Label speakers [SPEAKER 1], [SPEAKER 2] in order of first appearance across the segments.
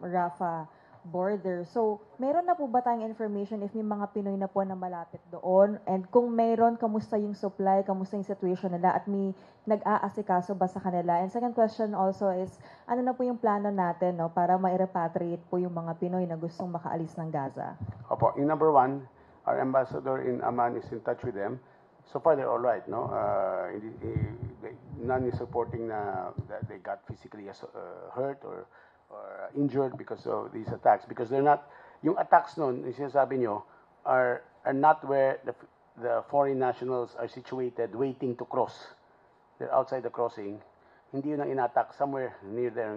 [SPEAKER 1] Rafah border. So, meron na po ba tayong information if may mga Pinoy na po na malapit doon? And kung meron, kamusta yung supply, kamusta yung situation nila, at may nag-aasikaso ba sa kanila? And second question also is, ano na po yung plano natin, no, para ma-repatriate po yung mga Pinoy na gustong makaalis ng Gaza?
[SPEAKER 2] Opo, in number one, our ambassador in Amman is in touch with them. So far, they're all right, no? None is reporting that they got physically hurt or injured because of these attacks. Because they're not, yung attacks nun, yung sinasabi nyo, are not where the foreign nationals are situated waiting to cross. They're outside the crossing. Hindi yun ang ina-attack. Somewhere near there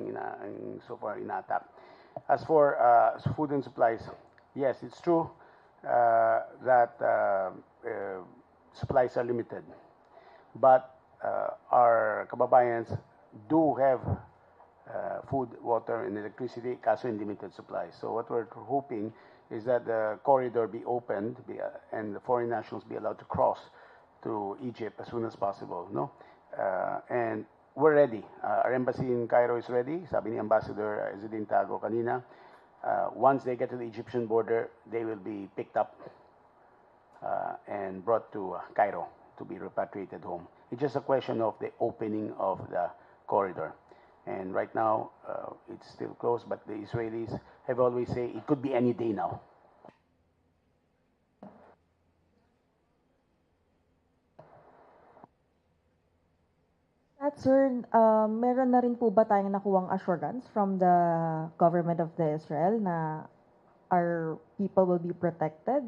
[SPEAKER 2] so far ina-attack. As for food and supplies, yes, it's true that supplies are limited. But our kababayans do have food, water, and electricity, kaso in limited supply. So what we're hoping is that the corridor be opened and the foreign nationals be allowed to cross to Egypt as soon as possible. No, and we're ready. Our embassy in Cairo is ready. Sabi ni Ambassador Ezedin Tago kanina. Once they get to the Egyptian border, they will be picked up and brought to Cairo to be repatriated home. It's just a question of the opening of the corridor. And right now, it's still closed, but the Israelis have always said it could be any day now.
[SPEAKER 1] At sir, meron na rin po ba tayong nakuwang assurance from the government of the Israel na our people will be protected?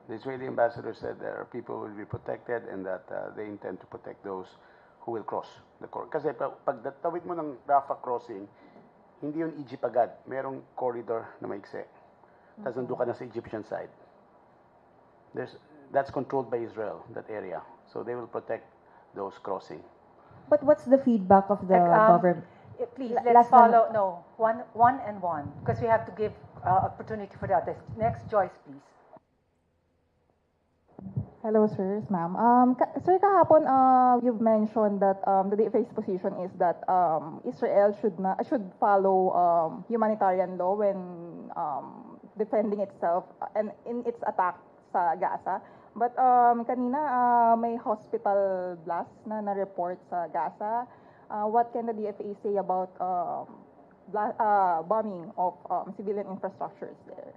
[SPEAKER 2] The Israeli ambassador said that our people will be protected and that they intend to protect those who will cross the corridor. Kasi pag tawid mo ng Rafah crossing, hindi yun Egypt agad. Merong corridor na maikse. Tapos nandun ka na sa Egyptian side. That's controlled by Israel, that area. So they will protect those crossing.
[SPEAKER 1] But what's the feedback of the government?
[SPEAKER 3] Please, let's follow. No, one and one, because we have to give opportunity for the others. Next, Joyce, please.
[SPEAKER 4] Hello, sirs, ma'am. Sir, kahapon, you've mentioned that the DFA's position is that Israel should follow humanitarian law when defending itself and in its attack sa Gaza. But kanina may hospital blast na report sa Gaza. What can the DFA say about bombing of civilian infrastructures there?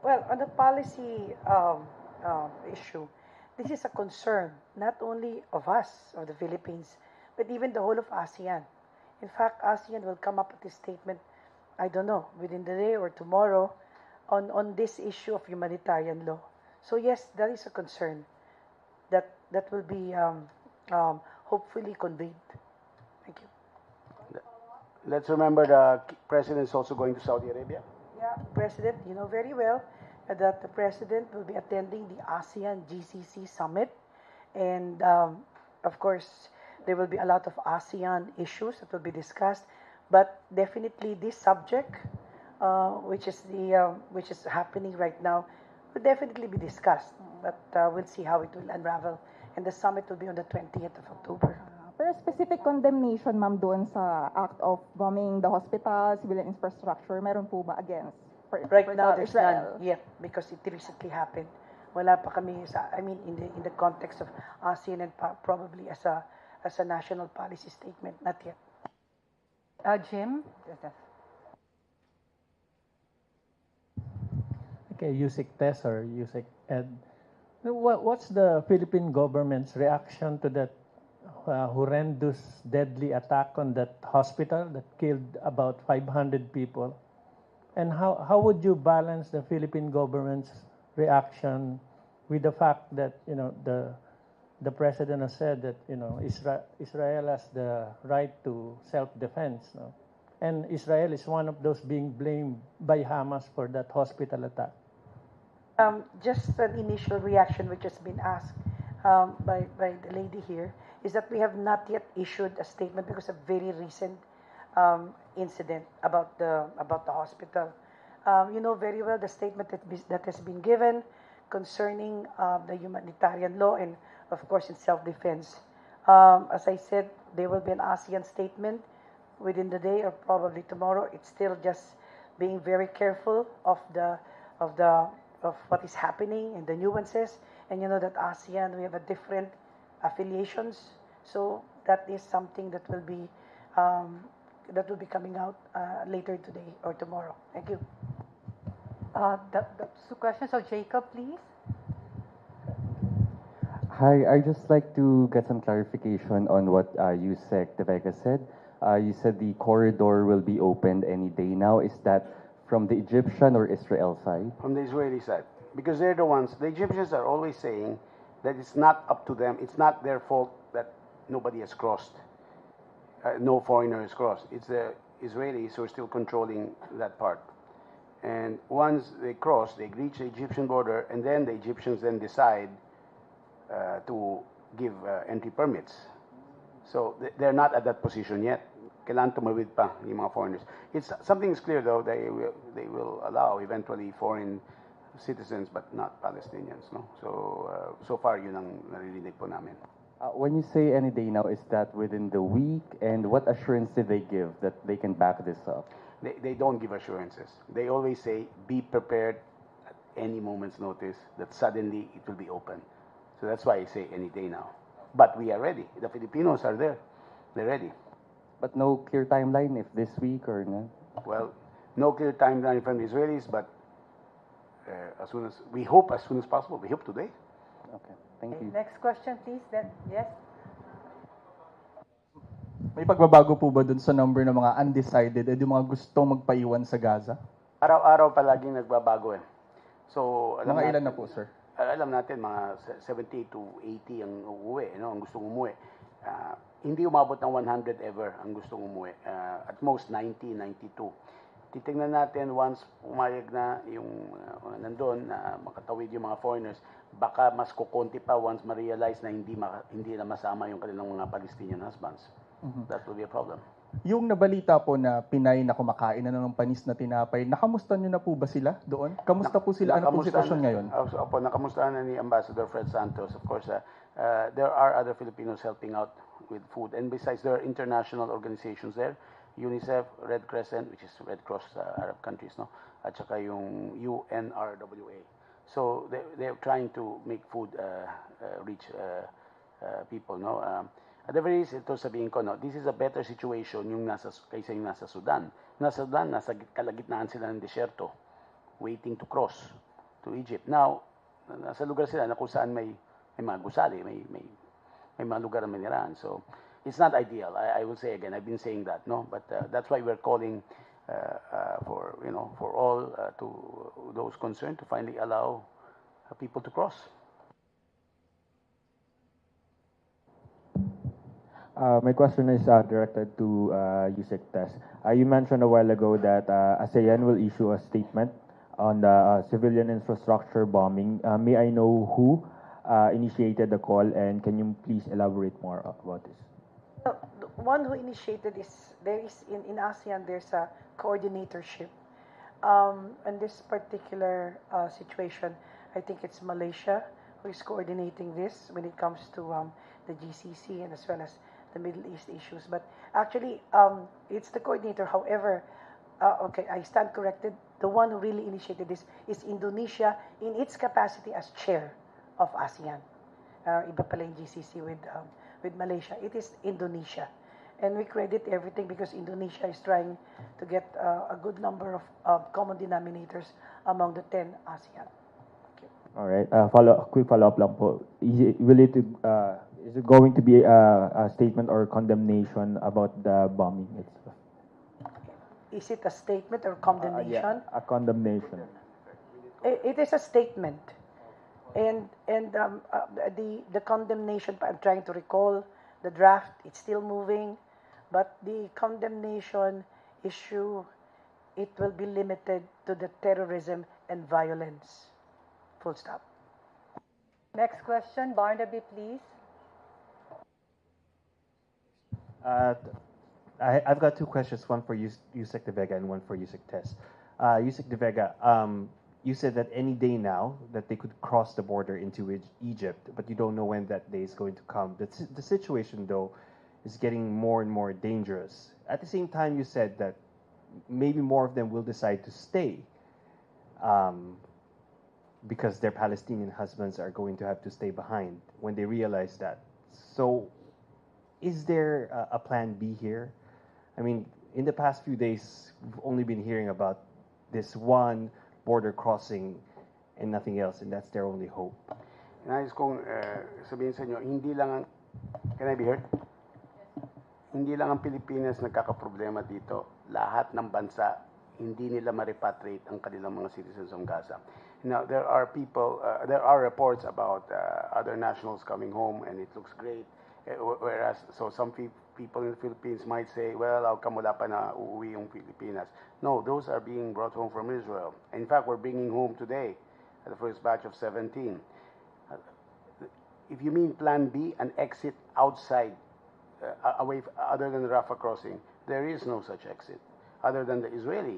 [SPEAKER 5] Well, on the policy issue, this is a concern not only of us, of the Philippines, but even the whole of ASEAN. In fact, ASEAN will come up with a statement, I don't know, within the day or tomorrow, on this issue of humanitarian law. So yes, that is a concern that will be hopefully conveyed. Thank you.
[SPEAKER 2] Let's remember the president is also going to Saudi Arabia.
[SPEAKER 5] Yeah, President, you know very well that the President will be attending the ASEAN GCC Summit. And of course, there will be a lot of ASEAN issues that will be discussed. But definitely this subject, which is happening right now, will definitely be discussed. But we'll see how it will unravel. And the summit will be on the 20th of October.
[SPEAKER 4] Pero specific condemnation, ma'am, doon sa act of bombing the hospital, civilian infrastructure, meron po ba against?
[SPEAKER 5] Right now, there's none yet because it recently happened. Wala pa kami in the context of ASEAN and probably as a national policy statement, not yet.
[SPEAKER 3] Jim?
[SPEAKER 6] Okay, Yusik Tess or Yusik Ed. What's the Philippine government's reaction to that horrendous, deadly attack on that hospital that killed about 500 people? And how would you balance the Philippine government's reaction with the fact that the president has said that Israel has the right to self-defense, no? And Israel is one of those being blamed by Hamas for that hospital attack.
[SPEAKER 5] Just an initial reaction which has been asked by the lady here is that we have not yet issued a statement because of very recent incident about the hospital. You know very well the statement that has been given concerning the humanitarian law and of course in self-defense. As I said, there will be an ASEAN statement. within the day or probably tomorrow. It's still just being very careful of what is happening and the nuances. And you know that ASEAN, we have a different affiliations, so that is something um, that will be coming out later today or tomorrow. Thank you.
[SPEAKER 3] The two questions. So Jacob, please.
[SPEAKER 7] Hi, I just like to get some clarification on what Yusek De Vega said. You said the corridor will be opened any day now. Is that from the Egyptian or Israel side?
[SPEAKER 2] From the Israeli side, because they're the ones. The Egyptians are always saying that it's not up to them. It's not their fault that nobody has crossed. No foreigner has crossed. It's the Israelis who are still controlling that part. And once they cross, they reach the Egyptian border, and then the Egyptians then decide to give entry permits. So they're not at that position yet. Kailangan tumawid pa yung mga foreigners. Something is clear though, they will allow eventually foreign citizens but not Palestinians. No? So far yun ang naririnig po namin.
[SPEAKER 7] When you say any day now, is that within the week? And what assurance did they give that they can back this up?
[SPEAKER 2] They don't give assurances. They always say, be prepared at any moment's notice that suddenly it will be open. So that's why I say any day now. But we are ready. The Filipinos are there. They're ready.
[SPEAKER 7] But no clear timeline if this week or not?
[SPEAKER 2] Well, no clear timeline from the Israelis, but we hope as soon as possible. We hope today.
[SPEAKER 7] Okay, thank you.
[SPEAKER 3] Next question, please. Then, yes.
[SPEAKER 8] May pagbabago po ba dun sa number ng mga undecided at yung mga gustong magpaiwan sa Gaza?
[SPEAKER 2] Araw-araw palaging nagbabago eh. So,
[SPEAKER 8] Mga ilan na po, sir?
[SPEAKER 2] Alam natin, mga 70 to 80 ang uuwi, ang gustong umuwi. Hindi umabot ng 100 ever ang gustong umuwi. At most 90, 92. Titingnan natin once pumayag na yung nandun na makatawid yung mga foreigners, baka mas kukunti pa once ma-realize na hindi na masama yung kanilang mga Palestinian husbands. That will be a problem.
[SPEAKER 8] Yung nabalita po na Pinay na kumakain na ng panis na tinapay, nakamusta nyo na po ba sila doon? Kamusta po sila? Ano po sitwasyon ngayon?
[SPEAKER 2] Opo, nakamustahan na ni Ambassador Fred Santos. Of course, there are other Filipinos helping out with food. And besides, there are international organizations there. UNICEF, Red Crescent, which is Red Cross Arab countries, no? At saka yung UNRWA. So they're trying to make food reach people, no? At the very least, ito sabihin ko, no, this is a better situation kaysa yung nasa Sudan. Nasa Sudan, nasa kalagitnaan sila ng desyerto, waiting to cross to Egypt. Now, nasa lugar sila na kung saan may mga gusali, may mga lugar na manirahan. So, it's not ideal. I will say again, I've been saying that, no? But that's why we're calling for all to those concerned to finally allow people to cross.
[SPEAKER 9] My question is directed to Yusek Tess. You mentioned a while ago that ASEAN will issue a statement on the civilian infrastructure bombing. May I know who initiated the call, and can you please elaborate more about this?
[SPEAKER 5] The one who initiated in ASEAN, there's a coordinatorship. In this particular situation, I think it's Malaysia who is coordinating this when it comes to the GCC and as well as the Middle East issues. But actually, it's the coordinator. However, okay, I stand corrected. The one who really initiated this is Indonesia in its capacity as chair of ASEAN. Iba pala yung GCC with Malaysia. It is Indonesia. And we credit everything because Indonesia is trying to get a good number of common denominators among the 10 ASEAN.
[SPEAKER 9] All right. Quick follow-up lang po. Is it going to be a statement or condemnation about the bombing itself?
[SPEAKER 5] Is it a statement or condemnation?
[SPEAKER 9] A condemnation.
[SPEAKER 5] It is a statement. And the condemnation, I'm trying to recall the draft, it's still moving, but the condemnation issue, it will be limited to the terrorism and violence. Full stop.
[SPEAKER 3] Next question, Barnaby, please.
[SPEAKER 10] I've got two questions, one for Yusek De Vega and one for Yusek Tess. Yusek De Vega, you said that any day now that they could cross the border into Egypt, but you don't know when that day is going to come. The situation, though, is getting more and more dangerous. At the same time, you said that maybe more of them will decide to stay because their Palestinian husbands are going to have to stay behind when they realize that. So, is there a plan B here? I mean, in the past few days, we've only been hearing about this one border crossing and nothing else, and that's their only hope.
[SPEAKER 2] Nais kong sabihin sa inyo, hindi lang ang, can I be heard? Hindi lang ang Pilipinas nagkakaproblema dito. Lahat ng bansa, hindi nila ma-repatriate ang kanilang mga citizens from Gaza. Now, there are reports about other nationals coming home and it looks great. Whereas, so some people in the Philippines might say, well, how come wala pa na uuwi yung Pilipinas? No, those are being brought home from Israel. In fact, we're bringing home today the first batch of 17. If you mean Plan B, an exit outside, away, other than the Rafah crossing, there is no such exit, other than the Israeli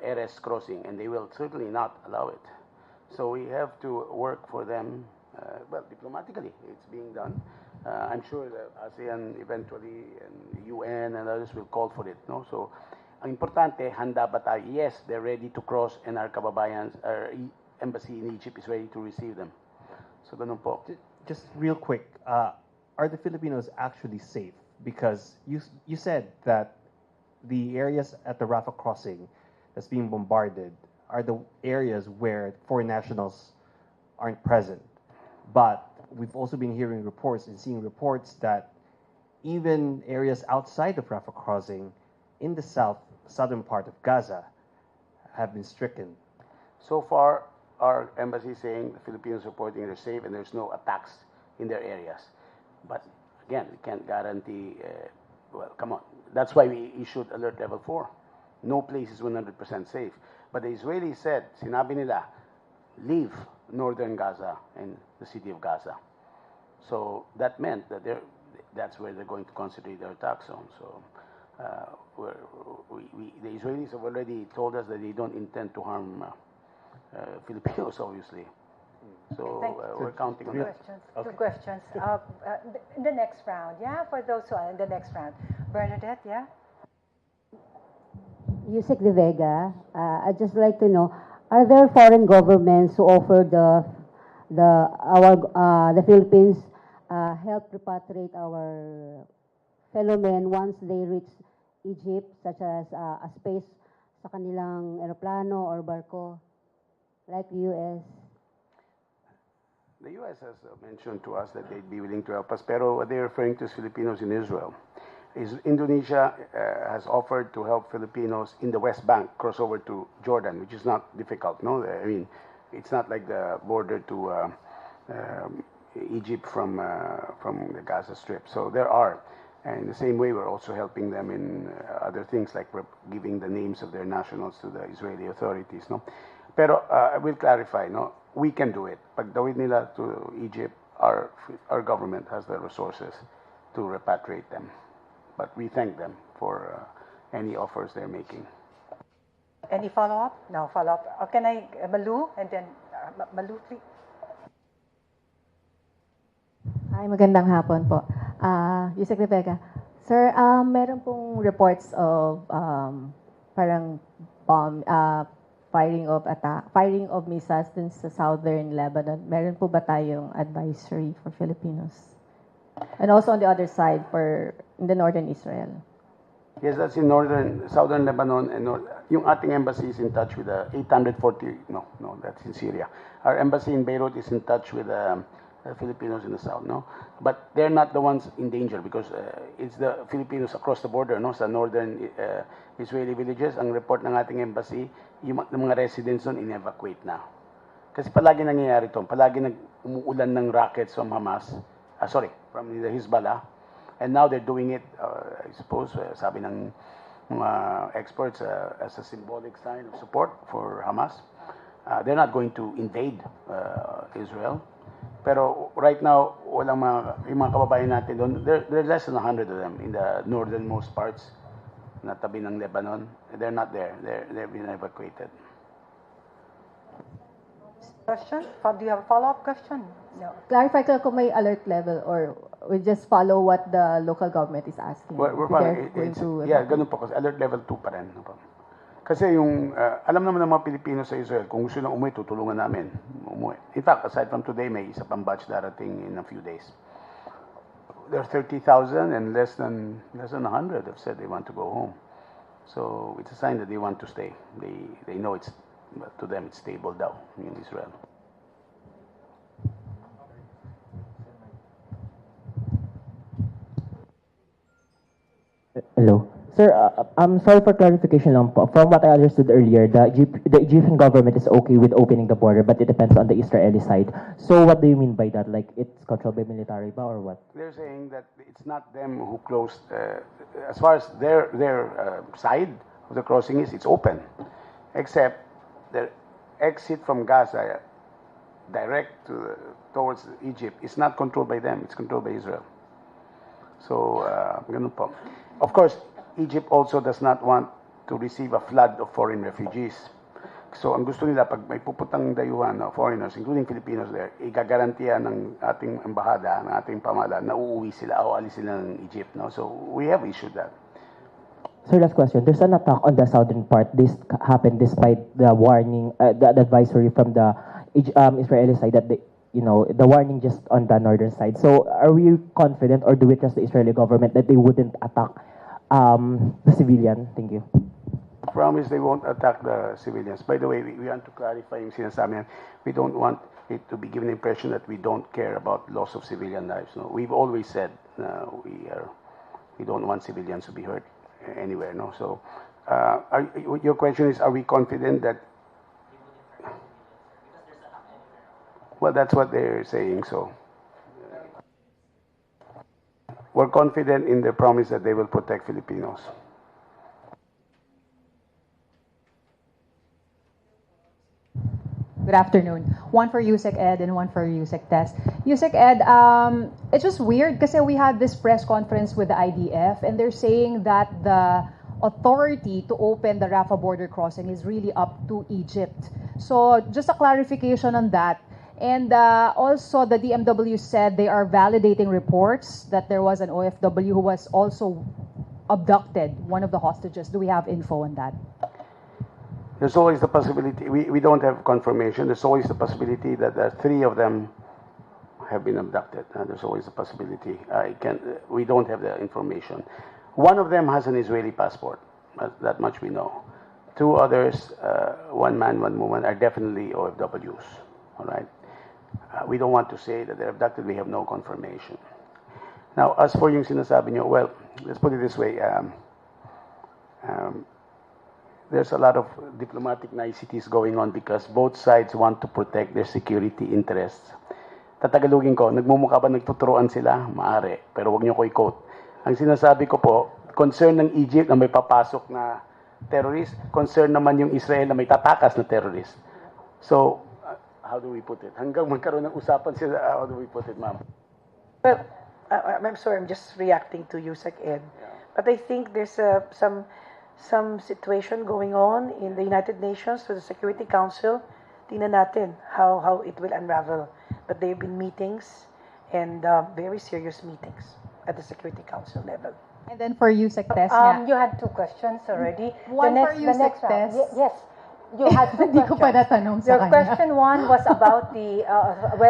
[SPEAKER 2] Erez crossing, and they will certainly not allow it. So we have to work for them, well, diplomatically, it's being done. I'm sure that ASEAN eventually, and the UN and others will call for it. No? So, ang importante, handa ba tayo? Yes, they're ready to cross, and our kababayans, our embassy in Egypt is ready to receive them. So, ganun po.
[SPEAKER 10] Just real quick, are the Filipinos actually safe? Because you said that the areas at the Rafah crossing that's being bombarded are the areas where foreign nationals aren't present. But we've also been hearing reports and seeing reports that even areas outside of Rafah crossing in the southern part of Gaza have been stricken.
[SPEAKER 2] So far, our embassy is saying the Filipinos reporting they're safe and there's no attacks in their areas. But again, we can't guarantee, well, come on. That's why we issued alert level 4. No place is 100% safe. But the Israelis said, sinabi nila, leave northern Gaza and the city of Gaza. So that meant that that's where they're going to concentrate their attack zone. So the Israelis have already told us that they don't intend to harm Filipinos, obviously. So we're counting on that.
[SPEAKER 3] Two questions. In the next round, yeah, for those who are in the next round. Bernadette, yeah?
[SPEAKER 11] Yusek De Vega, I'd just like to know, are there foreign governments who offer the Philippines help repatriate our fellow men once they reach Egypt, such as a space sa kanilang eroplano or barko, like the U.S.?
[SPEAKER 2] The U.S. has mentioned to us that they'd be willing to help us, pero what they're referring to is Filipinos in Israel. Indonesia has offered to help Filipinos in the West Bank cross over to Jordan, which is not difficult. No, I mean, it's not like the border to Egypt from the Gaza Strip. So there are, and in the same way, we're also helping them in other things like we're giving the names of their nationals to the Israeli authorities. No, pero I will clarify. No, we can do it. Pagdawid nila to Egypt, our government has the resources to repatriate them. But we thank them for any offers they're making.
[SPEAKER 3] Any follow-up? No follow-up. Can I, Malu, and then Malu, please.
[SPEAKER 12] Hi, magandang hapon po. Yusek De Vega. Sir, meron pong reports of parang firing of missiles dun sa southern Lebanon. Meron po ba tayong advisory for Filipinos? And also on the other side in the northern Israel.
[SPEAKER 2] Yes, that's in southern Lebanon, and yung ating embassy is in touch with the 840. No, that's in Syria. Our embassy in Beirut is in touch with Filipinos in the south. No, but they're not the ones in danger because it's the Filipinos across the border. No, sa northern Israeli villages. Ang report ng ating embassy, yung mga residents doon in-evacuate na. Kasi palagi nangyayari ito. Palagi umuulan ng rockets from Hamas. From the Hezbollah. And now they're doing it, I suppose, sabi ng mga experts, as a symbolic sign of support for Hamas. They're not going to invade Israel. Pero right now, yung mga kababayan natin doon, there are less than 100 of them in the northernmost parts na tabi ng Lebanon. They're not there. They've been evacuated.
[SPEAKER 3] Question? Do you have a follow-up question? No.
[SPEAKER 12] Clarify ko kung may alert level or we just follow what the local government is asking.
[SPEAKER 2] We're
[SPEAKER 12] If they're
[SPEAKER 2] following,
[SPEAKER 12] going to
[SPEAKER 2] ganun po. Kasi alert level 2 pa rin. No po. Kasi yung, alam naman ng mga Pilipino sa Israel, kung gusto nang umuwi, tutulungan namin umuwi. In fact, aside from today, may isa pang batch darating in a few days. There are 30,000 and less than 100 have said they want to go home. So it's a sign that they want to stay. They know it's, to them, it's stable daw in Israel.
[SPEAKER 13] Hello. Sir, I'm sorry for clarification lang po. From what I understood earlier, the Egyptian government is okay with opening the border, but it depends on the Israeli side. So what do you mean by that? Like, it's controlled by military ba or what?
[SPEAKER 2] They're saying that it's not them who closed, as far as their side of the crossing is, it's open. Except the exit from Gaza direct towards Egypt is not controlled by them, it's controlled by Israel. So, ganun po. Of course, Egypt also does not want to receive a flood of foreign refugees. So, ang gusto nila, pag may puputang dayuhan, foreigners, including Filipinos there, igagarantiya ng ating embahada, ng ating pamahalaan, na uuwi sila o alis sila ng Egypt. No? So, we have issued that.
[SPEAKER 13] Sir, last question. There's an attack on the southern part. This happened despite the warning, the advisory from the Israeli side that the warning just on the northern side. So, are we confident, or do we trust the Israeli government that they wouldn't attack the civilian? Thank you.
[SPEAKER 2] Promise they won't attack the civilians. By the way, we want to clarify yung sinasabi yan. We don't want it to be given the impression that we don't care about loss of civilian lives. No, we've always said we don't want civilians to be hurt anywhere. No, so your question is, are we confident that? Well, that's what they're saying. So we're confident in their promise that they will protect Filipinos.
[SPEAKER 14] Good afternoon. One for Yusek Ed and one for Yusek Tess. Yusek Ed, it's just weird because we had this press conference with the IDF and they're saying that the authority to open the Rafah border crossing is really up to Egypt. So just a clarification on that. And also the DMW said they are validating reports that there was an OFW who was also abducted, one of the hostages. Do we have info on that?
[SPEAKER 2] There's always the possibility, we don't have confirmation, there's always the possibility that three of them have been abducted. There's always a possibility. We don't have the information. One of them has an Israeli passport, that much we know. Two others, one man, one woman, are definitely OFWs, all right? We don't want to say that they're abducted, we have no confirmation. Now, as for yung sinasabi nyo, well, let's put it this way. There's a lot of diplomatic niceties going on because both sides want to protect their security interests. Tatagalugin ko, nagmumukha ba nagtuturuan sila? Maaari, pero wag niyo ko i-quote. Ang sinasabi ko po, concern ng Egypt na may papasok na terrorist, concern naman yung Israel na may tatakas na terrorist. So, how do we put it? Hanggang magkaroon ng usapan sila, how do we put it, ma'am?
[SPEAKER 5] Well, I'm sorry, I'm just reacting to Yusek Ed. But I think there's some situation going on in the United Nations to the Security Council. Tingnan natin how it will unravel. But there have been meetings and very serious meetings at the Security Council level.
[SPEAKER 14] And then for Yusek Tess,
[SPEAKER 3] you had two questions already.
[SPEAKER 14] One for Yusek Tess.
[SPEAKER 3] Yes. You had two
[SPEAKER 14] Hindi ko pa natanong sa
[SPEAKER 3] Your
[SPEAKER 14] kanya.
[SPEAKER 3] question one was about the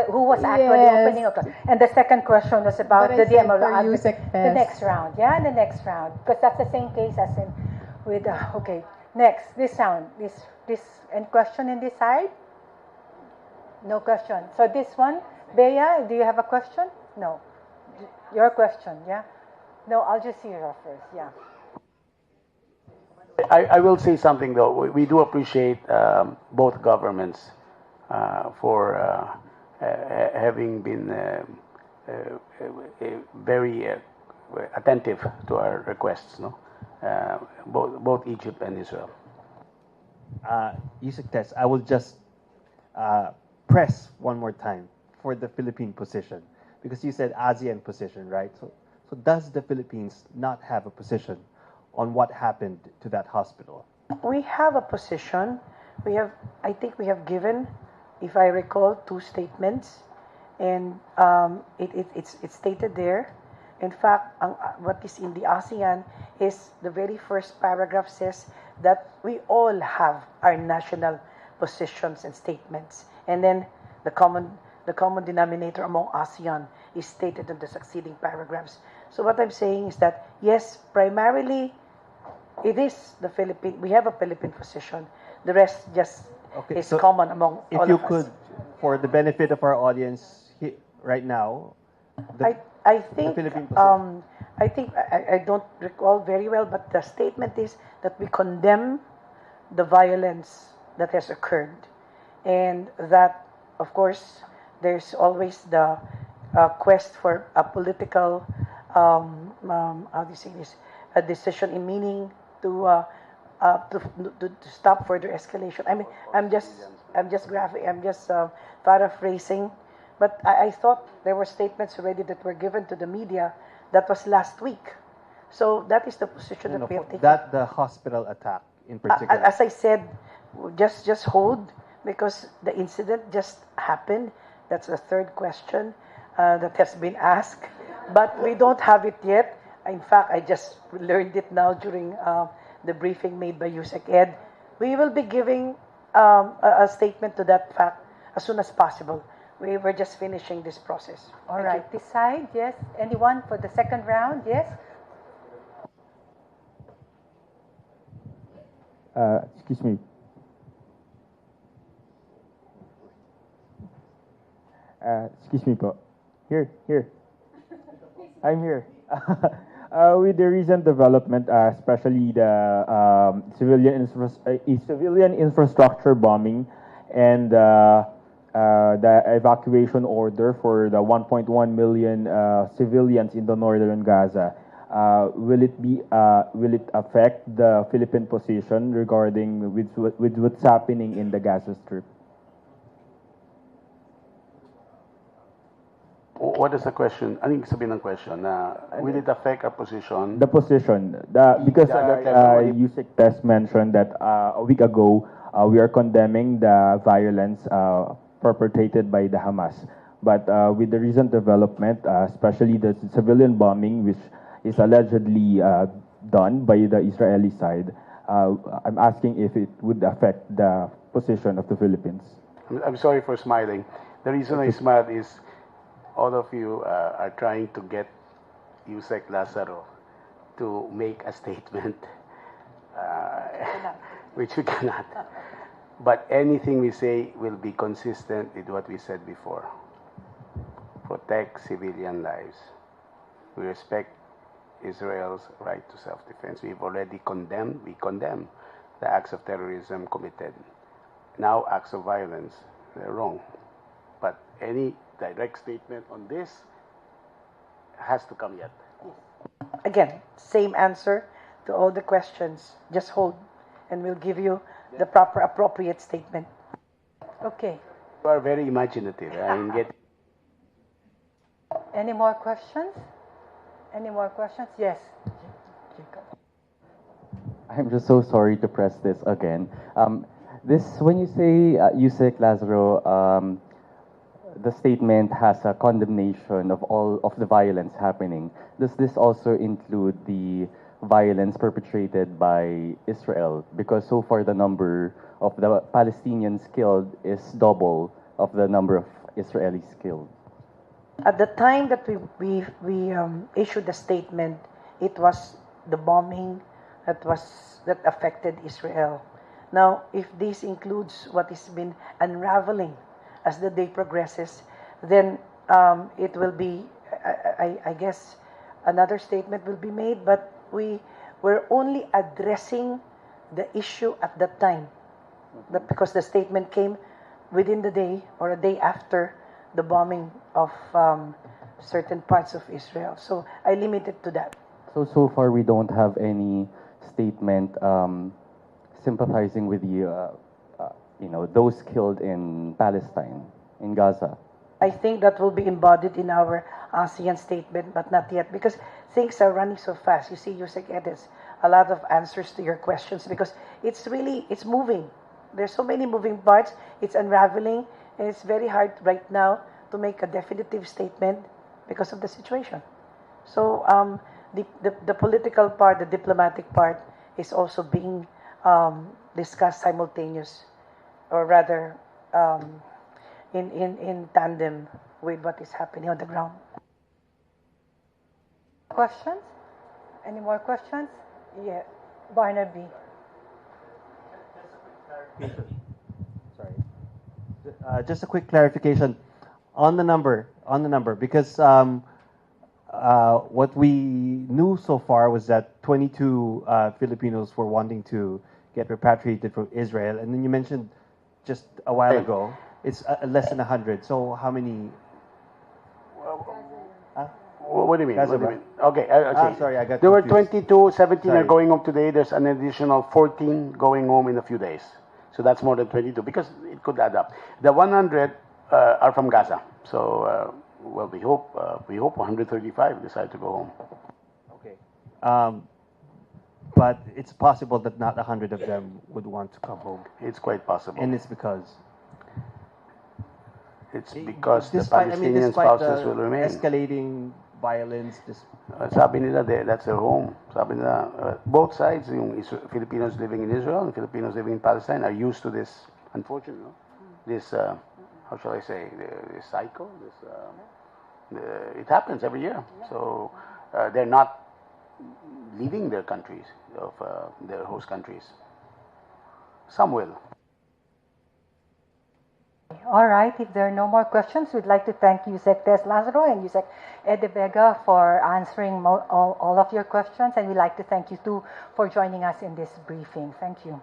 [SPEAKER 3] who was actually opening up, and the second question was about
[SPEAKER 14] But
[SPEAKER 3] the
[SPEAKER 14] I said
[SPEAKER 3] DMO.
[SPEAKER 14] for Yusek
[SPEAKER 3] The
[SPEAKER 14] Tess.
[SPEAKER 3] next round, yeah, the next round, because that's the same case as in with. Okay, next this round, this and question in this side. No question. So this one, Bea, do you have a question? No, your question, yeah. No, I'll just see her first, yeah.
[SPEAKER 2] I will say something though. We do appreciate both governments for having been very attentive to our requests. No, both Egypt and Israel.
[SPEAKER 10] Yusek Tess, I will just press one more time for the Philippine position, because you said ASEAN position, right? So does the Philippines not have a position on what happened to that hospital?
[SPEAKER 5] We have a position. I think we have given, if I recall, two statements. and it's stated there. In fact, what is in the ASEAN is the very first paragraph says that we all have our national positions and statements, and then the common denominator among ASEAN is stated in the succeeding paragraphs. So what I'm saying is that yes, primarily it is the Philippine. We have a Philippine position. The rest just is common among all of us.
[SPEAKER 10] If you could, for the benefit of our audience right now,
[SPEAKER 5] I think
[SPEAKER 10] the Philippine position.
[SPEAKER 5] I don't recall very well, but the statement is that we condemn the violence that has occurred, and that, of course, there's always the quest for a political, how do you say this, a decision in meaning to stop further escalation. I mean, I'm just paraphrasing, but I thought there were statements already that were given to the media. That was last week. So that is the position that we have taken.
[SPEAKER 10] That the hospital attack in particular.
[SPEAKER 5] As I said, just hold, because the incident just happened. That's the third question that has been asked, but we don't have it yet. In fact, I just learned it now during the briefing made by Yusek Ed. We will be giving a statement to that fact as soon as possible. We were just finishing this process.
[SPEAKER 3] All right, this side, yes. Anyone for the second round? Yes.
[SPEAKER 9] Excuse me. Excuse me po. Here. I'm here. With the recent development, especially the civilian infrastructure bombing and the evacuation order for the 1.1 million civilians in the northern Gaza, will it affect the Philippine position regarding with what's happening in the Gaza Strip?
[SPEAKER 2] What is the question? I think sabihin ng question na will it affect our position?
[SPEAKER 9] The position, because Yusek Tess mentioned that a week ago we are condemning the violence perpetrated by the Hamas. But with the recent development, especially the civilian bombing, which is allegedly done by the Israeli side, I'm asking if it would affect the position of the Philippines.
[SPEAKER 2] I'm sorry for smiling. The reason I smiled is all of you are trying to get Yusek Lazaro to make a statement, which we cannot. But anything we say will be consistent with what we said before. Protect civilian lives. We respect Israel's right to self-defense. We condemn the acts of terrorism committed. Now acts of violence, they're wrong. But any direct statement on this has to come yet.
[SPEAKER 5] Again, same answer to all the questions. Just hold, and we'll give you the proper, appropriate statement. Okay.
[SPEAKER 2] You are very imaginative.
[SPEAKER 3] Any more questions? Any more questions? Yes.
[SPEAKER 7] I'm just so sorry to press this again. When you say Yusek Lazaro, the statement has a condemnation of all of the violence happening. Does this also include the violence perpetrated by Israel? Because so far the number of the Palestinians killed is double of the number of Israelis killed.
[SPEAKER 5] At the time that we issued the statement, it was the bombing that affected Israel. Now, if this includes what has been unraveling as the day progresses, then it will be, I guess, another statement will be made, but we were only addressing the issue at that time, because the statement came within the day or a day after the bombing of certain parts of Israel. So I limited to that.
[SPEAKER 7] So far we don't have any statement sympathizing with the those killed in Palestine, in Gaza.
[SPEAKER 5] I think that will be embodied in our ASEAN statement, but not yet, because things are running so fast. You see, Yusek Edis, a lot of answers to your questions, because it's moving. There's so many moving parts. It's unraveling, and it's very hard right now to make a definitive statement because of the situation. So the political part, the diplomatic part, is also being discussed simultaneous, or rather in tandem with what is happening on the ground.
[SPEAKER 3] Questions? Any more questions? Yeah, Barnaby.
[SPEAKER 10] Sorry. Just a quick clarification on the number, because what we knew so far was that 22 Filipinos were wanting to get repatriated from Israel, and then you mentioned just a while ago it's less than 100. So how many?
[SPEAKER 2] What do you mean?
[SPEAKER 10] Gaza,
[SPEAKER 2] What do you
[SPEAKER 10] right?
[SPEAKER 2] mean? Okay, okay.
[SPEAKER 10] Sorry, I got
[SPEAKER 2] There were
[SPEAKER 10] confused.
[SPEAKER 2] 22, 17 are
[SPEAKER 10] Sorry.
[SPEAKER 2] going home today. There's an additional 14 going home in a few days. So that's more than 22 because it could add up. The 100 are from Gaza. So, well, we hope 135 decide to go home.
[SPEAKER 10] Okay. But it's possible that not 100 of them would want to come home.
[SPEAKER 2] It's quite possible.
[SPEAKER 10] And it's because?
[SPEAKER 2] It's because the
[SPEAKER 10] Despite
[SPEAKER 2] Palestinian spouses will remain.
[SPEAKER 10] Escalating violence.
[SPEAKER 2] Sabi nila, that's their home. Sabi nila, both sides, yung Filipinos living in Israel and Filipinos living in Palestine, are used to this, unfortunately, no? This, how shall I say, this cycle. It happens every year. So they're not leaving their countries, of their host countries. Some will.
[SPEAKER 3] All right, if there are no more questions, we'd like to thank Yusek Tess Lazaro and Yusek Ed De Vega for answering all of your questions, and we'd like to thank you too for joining us in this briefing. Thank you.